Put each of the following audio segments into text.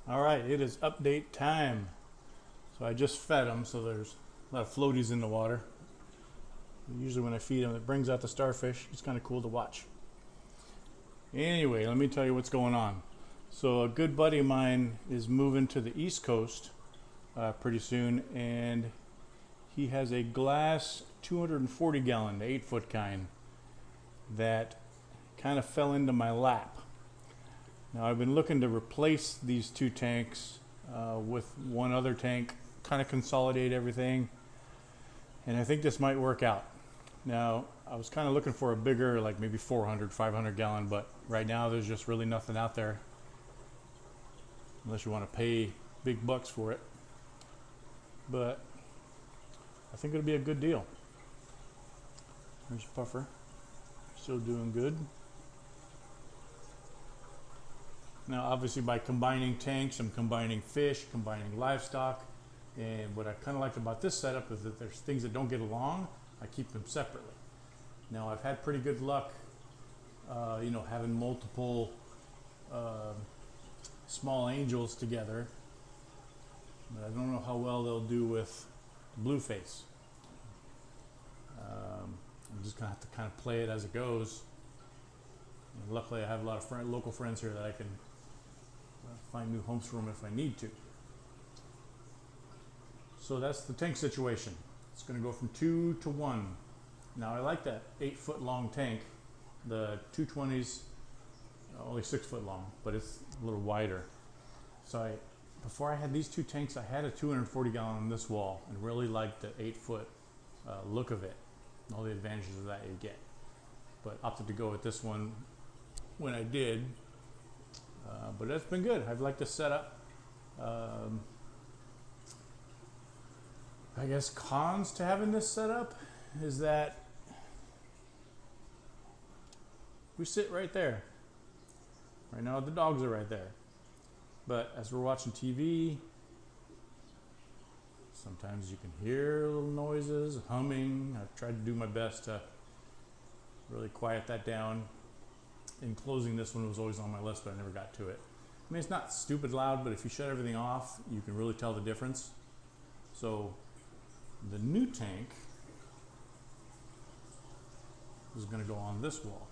All right, it is update time. So I just fed them, so there's a lot of floaties in the water. Usually when I feed them, it brings out the starfish. It's kind of cool to watch. Anyway, let me tell you what's going on. So a good buddy of mine is moving to the East Coast pretty soon, and he has a glass 240 gallon, the 8-foot kind, that kind of fell into my lap. Now I've been looking to replace these two tanks with one other tank, kind of consolidate everything, and I think this might work out. Now I was kind of looking for a bigger, like maybe 400, 500 gallon, but right now there's just really nothing out there unless you want to pay big bucks for it. But I think it'll be a good deal. There's Puffer, still doing good. Now obviously by combining tanks, I'm combining fish, combining livestock, and what I kind of liked about this setup is that there's things that don't get along, I keep them separately. Now I've had pretty good luck having multiple small angels together, but I don't know how well they'll do with blueface. I'm just gonna have to kind of play it as it goes. And luckily I have a lot of local friends here that I can find new homes for them if I need to. So that's the tank situation. It's going to go from 2 to 1. Now I like that 8-foot long tank. The 220s only 6 foot long, but it's a little wider. So before I had these two tanks, I had a 240 gallon on this wall and really liked the 8-foot look of it, and all the advantages of that you get. But opted to go with this one when I did. But it's been good. I've liked the setup. I guess cons to having this setup is that we sit right there. Right now the dogs are right there. But as we're watching TV, sometimes you can hear little noises, humming. I've tried to do my best to really quiet that down. And closing this one was always on my list, but I never got to it. I mean, it's not stupid loud, but if you shut everything off, you can really tell the difference. So the new tank is going to go on this wall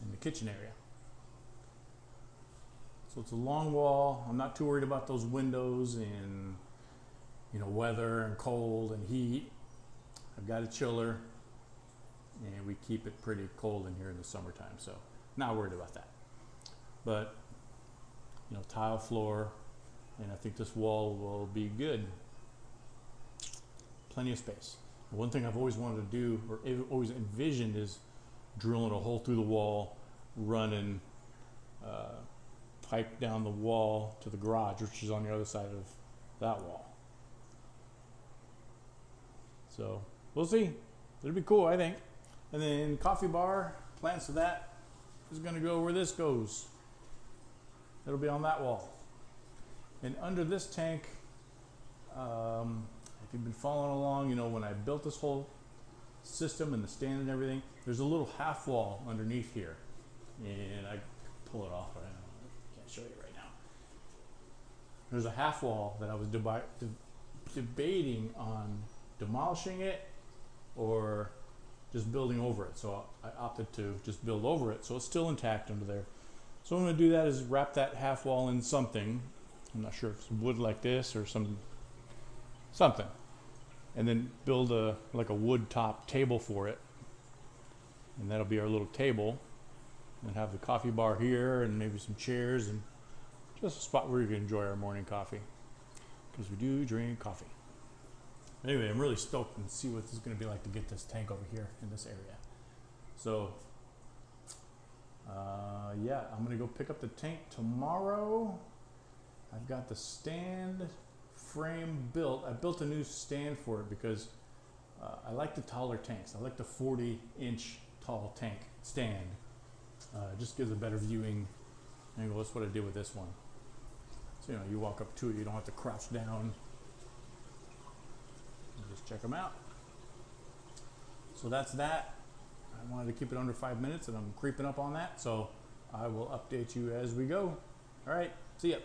in the kitchen area. So it's a long wall. I'm not too worried about those windows and weather and cold and heat. I've got a chiller, and we keep it pretty cold in here in the summertime, so not worried about that. But tile floor, and I think this wall will be good. Plenty of space. One thing I've always wanted to do, or always envisioned, is drilling a hole through the wall, running pipe down the wall to the garage, which is on the other side of that wall. So we'll see. It'll be cool, I think. And then coffee bar, plans for that is going to go where this goes. It'll be on that wall. And under this tank, if you've been following along, when I built this whole system and the stand and everything, there's a little half wall underneath here. And I pull it off, but I can't show you right now. There's a half wall that I was debating on demolishing it or just building over it. So I opted to just build over it, so it's still intact under there. So what I'm going to do that is wrap that half wall in something. I'm not sure if it's wood like this or something, and then build a wood top table for it, and that'll be our little table, and have the coffee bar here and maybe some chairs and just a spot where you can enjoy our morning coffee, because we do drink coffee. Anyway, I'm really stoked and see what this is going to be like to get this tank over here in this area. So yeah, I'm going to go pick up the tank tomorrow. I've got the stand frame built. I built a new stand for it because I like the taller tanks. I like the 40-inch tall tank stand. It just gives a better viewing angle. That's what I did with this one. So you walk up to it, you don't have to crouch down. Just check them out. So that's that. I wanted to keep it under 5 minutes, and I'm creeping up on that, so I will update you as we go. All right, see ya.